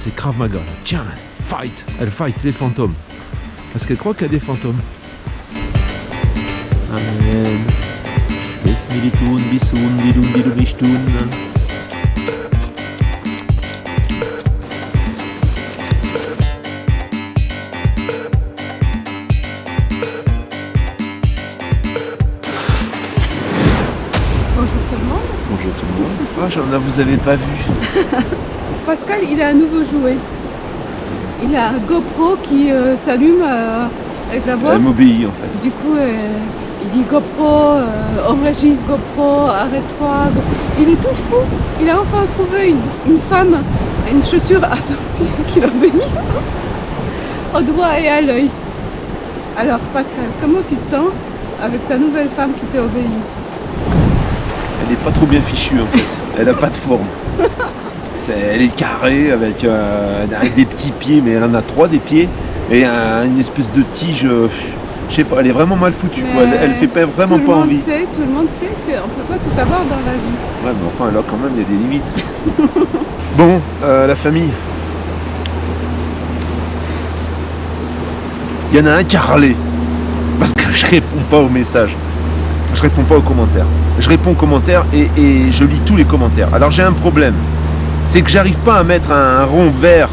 c'est Krav Maga. Tiens, elle fight les fantômes. Parce qu'elle croit qu'il y a des fantômes. Amen. Bismilitun, bisun, bidun, bidun, bishtun. Bonjour tout le monde. Bonjour tout le monde. Ah, vous avez pas vu. Pascal, il a un nouveau jouet. Il a un GoPro qui s'allume avec la voix. Elle m'obéit en fait. Du coup, il dit GoPro, enregistre GoPro, arrête-toi. Il est tout fou. Il a enfin trouvé une femme, une chaussure à son pied qui l'obéit au doigt et à l'œil. Alors Pascal, comment tu te sens avec ta nouvelle femme qui t'obéit? Elle est pas trop bien fichue en fait. Elle a pas de forme. Elle est carrée avec des petits pieds, mais elle en a 3 des pieds et une espèce de tige. Je sais pas, elle est vraiment mal foutue. Quoi. Elle fait vraiment pas envie. Tout le monde sait qu'on peut pas tout avoir dans la vie. Ouais, mais enfin là quand même il y a des limites. Bon, la famille. Il y en a un qui a râlé parce que je réponds pas aux messages. Je réponds pas aux commentaires. Je réponds aux commentaires et je lis tous les commentaires. Alors j'ai un problème. C'est que j'arrive pas à mettre un rond vert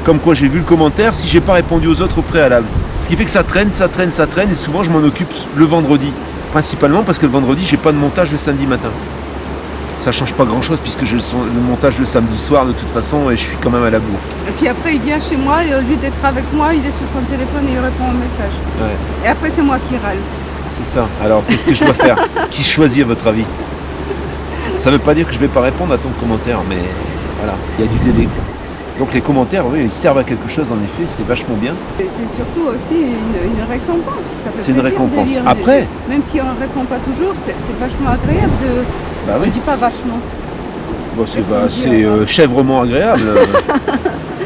comme quoi j'ai vu le commentaire si j'ai pas répondu aux autres au préalable. Ce qui fait que ça traîne et souvent je m'en occupe le vendredi. Principalement parce que le vendredi j'ai pas de montage le samedi matin. Ça change pas grand chose puisque j'ai le montage le samedi soir de toute façon et je suis quand même à la bourre. Et puis après il vient chez moi et au lieu d'être avec moi il est sur son téléphone et il répond aux messages. Ouais. Et après c'est moi qui râle. C'est ça. Alors qu'est-ce que je dois faire? Qui choisit à votre avis? Ça veut pas dire que je vais pas répondre à ton commentaire mais... Voilà, il y a du délai. Donc les commentaires, oui, ils servent à quelque chose en effet, c'est vachement bien. Et c'est surtout aussi une récompense. C'est une récompense. Après, même si on ne répond pas toujours, c'est vachement agréable de... Bah oui. On ne dit pas vachement. Bon, c'est chèvrement agréable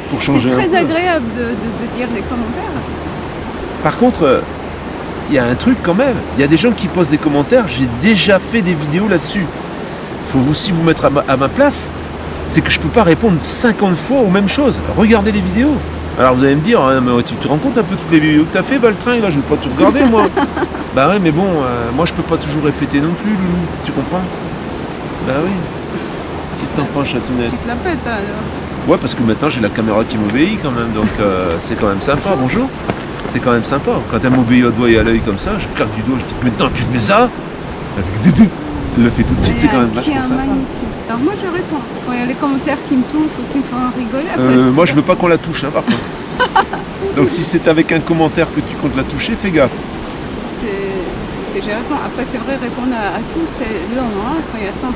pour changer un peu. C'est très agréable de lire les commentaires. Par contre, il y a un truc quand même. Il y a des gens qui posent des commentaires, j'ai déjà fait des vidéos là-dessus. Il faut aussi vous mettre à ma place. C'est que je peux pas répondre 50 fois aux mêmes choses. Regardez les vidéos. Alors vous allez me dire, hein, mais tu te rends compte un peu toutes les vidéos que tu as fait, le train, là, je vais pas tout regarder moi. Bah ouais, mais bon, moi je peux pas toujours répéter non plus, Loulou. Tu comprends? Bah oui. Qu'est-ce que t'en penses, Chatounette? Tu te la pètes alors. Ouais, parce que maintenant j'ai la caméra qui m'obéit quand même, donc c'est quand même sympa. Bonjour. C'est quand même sympa. Quand elle m'obéit au doigt et à l'œil comme ça, je claque du doigt, je dis maintenant tu fais ça. Elle le fait tout de suite, c'est quand même vachement sympa. Alors moi je réponds. Quand il y a les commentaires qui me touchent ou qui me font rigoler. Moi je veux pas qu'on la touche, hein, par contre. Donc si c'est avec un commentaire que tu comptes la toucher, fais gaffe. Je réponds. Après c'est vrai, répondre à tout c'est long. Hein. Quand il y a 100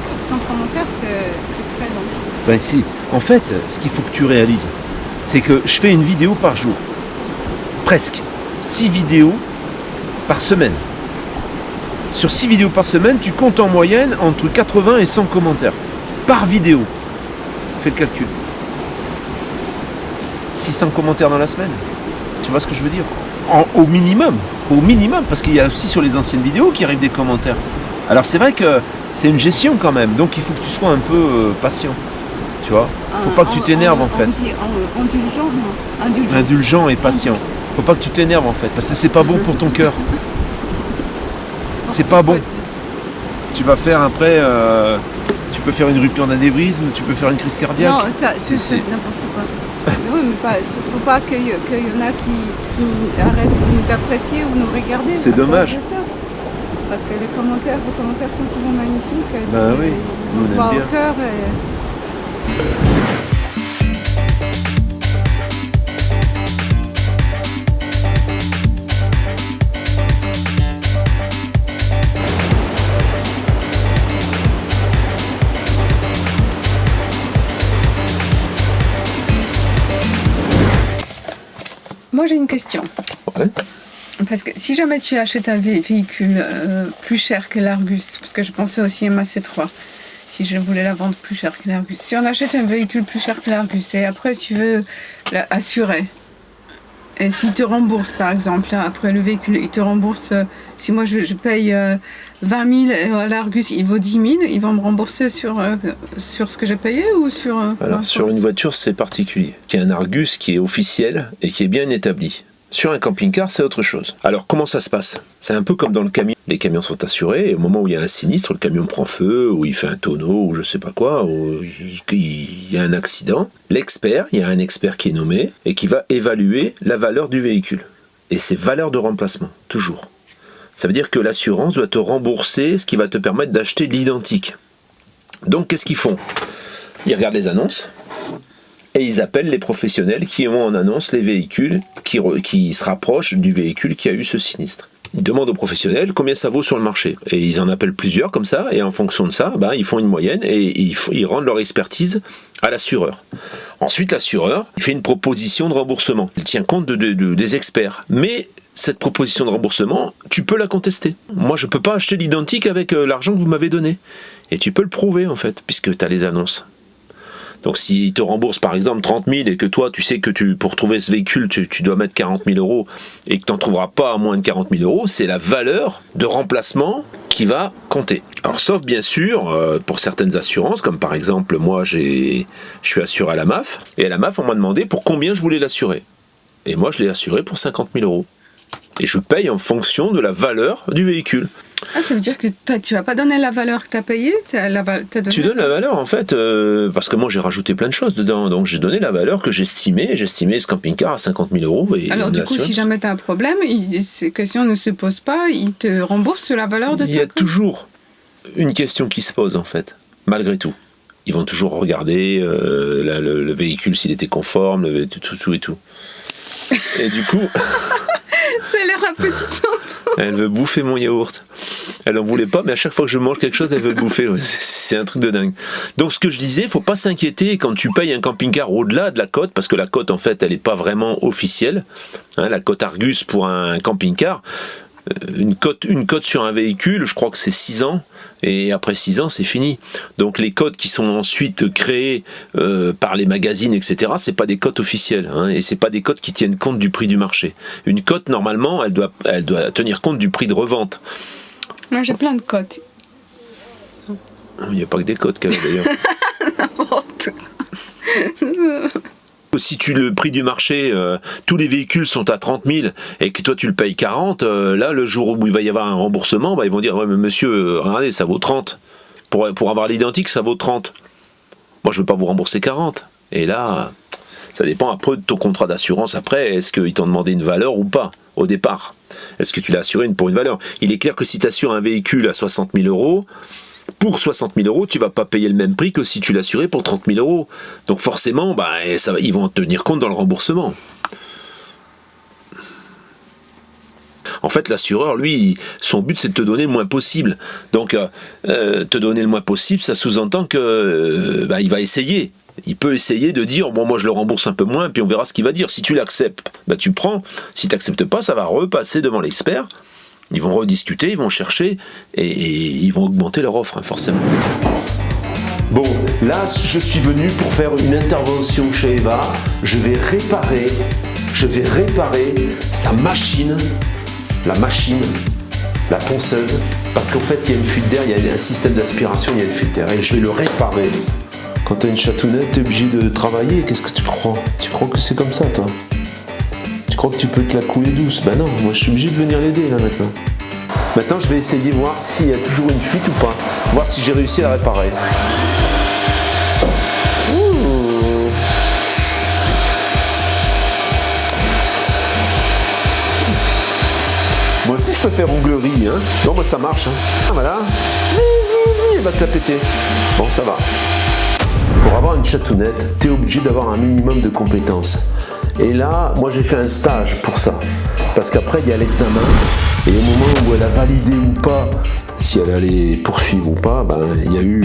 commentaires, c'est très long. Ben si. En fait, ce qu'il faut que tu réalises, c'est que je fais une vidéo par jour. Presque. 6 vidéos par semaine. Sur 6 vidéos par semaine, tu comptes en moyenne entre 80 et 100 commentaires. Par vidéo. Fais le calcul. 600 commentaires dans la semaine. Tu vois ce que je veux dire? Au minimum, parce qu'il y a aussi sur les anciennes vidéos qui arrivent des commentaires. Alors c'est vrai que c'est une gestion quand même, donc il faut que tu sois un peu patient. Tu vois? Faut pas que tu t'énerves en fait. Indulgent, non. Indulgent et patient. Faut pas que tu t'énerves en fait, parce que c'est pas bon pour ton cœur. C'est pas bon. Tu vas faire après, tu peux faire une rupture d'anévrisme, tu peux faire une crise cardiaque. Non, ça, c'est n'importe quoi. Oui, mais surtout pas qu'il y en a qui arrêtent de nous apprécier ou nous regarder. C'est dommage. Parce que les commentaires sont souvent magnifiques. Ben oui, on aime voit bien. au cœur. Moi j'ai une question. Ouais. Parce que si jamais tu achètes un véhicule plus cher que l'Argus, parce que je pensais aussi à ma C3, si je voulais la vendre plus cher que l'Argus. Si on achète un véhicule plus cher que l'Argus et après tu veux l'assurer, Et s'il te rembourse, par exemple, après le véhicule, il te rembourse, si moi je paye 20 000 à l'Argus, il vaut 10 000, ils vont me rembourser sur ce que j'ai payé ou sur... Alors, sur une voiture, c'est particulier. Il y a un Argus qui est officiel et qui est bien établi. Sur un camping-car, c'est autre chose. Alors, comment ça se passe ? C'est un peu comme dans le camion. Les camions sont assurés, et au moment où il y a un sinistre, le camion prend feu, ou il fait un tonneau, ou je sais pas quoi, ou il y a un accident, l'expert, il y a un expert qui est nommé, et qui va évaluer la valeur du véhicule. Et c'est valeur de remplacement, toujours. Ça veut dire que l'assurance doit te rembourser ce qui va te permettre d'acheter l'identique. Donc, qu'est-ce qu'ils font ? Ils regardent les annonces, et ils appellent les professionnels qui ont en annonce les véhicules qui se rapprochent du véhicule qui a eu ce sinistre. Ils demandent aux professionnels combien ça vaut sur le marché. Et ils en appellent plusieurs comme ça, et en fonction de ça, ils font une moyenne et ils rendent leur expertise à l'assureur. Ensuite, l'assureur il fait une proposition de remboursement. Il tient compte des experts. Mais cette proposition de remboursement, tu peux la contester. Moi, je ne peux pas acheter l'identique avec l'argent que vous m'avez donné. Et tu peux le prouver, en fait, puisque tu as les annonces. Donc s'il te rembourse par exemple 30 000 et que toi tu sais que pour trouver ce véhicule tu dois mettre 40 000 euros et que tu n'en trouveras pas à moins de 40 000 euros, c'est la valeur de remplacement qui va compter. Alors sauf bien sûr pour certaines assurances, comme par exemple moi je suis assuré à la MAF, et à la MAF on m'a demandé pour combien je voulais l'assurer. Et moi je l'ai assuré pour 50 000 euros. Et je paye en fonction de la valeur du véhicule. Ah, ça veut dire que tu vas pas donner la valeur que tu as payée, tu donnes la valeur en fait, parce que moi j'ai rajouté plein de choses dedans, donc j'ai donné la valeur que j'estimais ce camping-car à 50 000 euros. Et alors du coup, si jamais tu as un problème, ces questions ne se posent pas, ils te remboursent sur la valeur de 50 000. Il y a toujours une question qui se pose en fait, malgré tout. Ils vont toujours regarder le véhicule s'il était conforme, tout et tout. Et du coup... Ça a l'air appétissant. Elle veut bouffer mon yaourt. Elle en voulait pas, mais à chaque fois que je mange quelque chose, elle veut le bouffer. C'est un truc de dingue. Donc ce que je disais, faut pas s'inquiéter quand tu payes un camping-car au-delà de la cote, parce que la cote en fait, elle n'est pas vraiment officielle. La cote Argus pour un camping-car, une cote sur un véhicule, je crois que c'est 6 ans, et après 6 ans, c'est fini. Donc les cotes qui sont ensuite créées par les magazines, etc., c'est pas des cotes officielles, et c'est pas des cotes qui tiennent compte du prix du marché. Une cote, normalement, elle doit tenir compte du prix de revente. Moi, j'ai plein de cotes. Il n'y a pas que des cotes qu'elle a d'ailleurs. N'importe quoi. Si le prix du marché, tous les véhicules sont à 30 000 et que toi tu le payes 40, là le jour où il va y avoir un remboursement, ils vont dire ouais mais monsieur, regardez, ça vaut 30. Pour avoir l'identique, ça vaut 30. Moi je veux pas vous rembourser 40. Et là, ça dépend après de ton contrat d'assurance après, est-ce qu'ils t'ont demandé une valeur ou pas au départ. Est-ce que tu l'as assuré pour une valeur? Il est clair que si tu assures un véhicule à 60 000 euros, pour 60 000 euros, tu vas pas payer le même prix que si tu l'assurais pour 30 000 euros. Donc forcément, ils vont en tenir compte dans le remboursement. En fait, l'assureur, lui, son but, c'est de te donner le moins possible. Donc, te donner le moins possible, ça sous-entend que il va essayer. Il peut essayer de dire, bon, moi, je le rembourse un peu moins, puis on verra ce qu'il va dire. Si tu l'acceptes, tu prends. Si tu n'acceptes pas, ça va repasser devant l'expert. Ils vont rediscuter, ils vont chercher et ils vont augmenter leur offre, forcément. Bon, là, je suis venu pour faire une intervention chez Eva. Je vais réparer sa machine, la ponceuse, parce qu'en fait, il y a une fuite d'air, il y a un système d'aspiration, il y a une fuite d'air, et je vais le réparer. Quand tu as une chatounette, tu es obligé de travailler. Qu'est-ce que tu crois? Tu crois que c'est comme ça, toi? Tu crois que tu peux te la couler douce? Ben non, moi je suis obligé de venir l'aider là maintenant. Maintenant je vais essayer de voir s'il y a toujours une fuite ou pas. Voir si j'ai réussi à la réparer. Moi aussi je peux faire onglerie, hein. Non, bah ça marche, hein. Ah voilà. Elle va se la péter. Bon, ça va. Pour avoir une chatounette, tu es obligé d'avoir un minimum de compétences. Et là, moi j'ai fait un stage pour ça. Parce qu'après, il y a l'examen. Et au moment où elle a validé ou pas, si elle allait poursuivre ou pas, il y a eu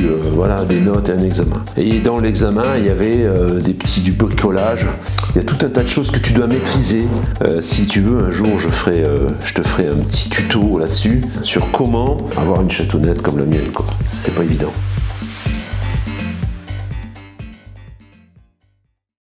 des notes et un examen. Et dans l'examen, il y avait du bricolage. Il y a tout un tas de choses que tu dois maîtriser. Si tu veux, un jour, je te ferai un petit tuto là-dessus sur comment avoir une chatounette comme la mienne, quoi. C'est pas évident.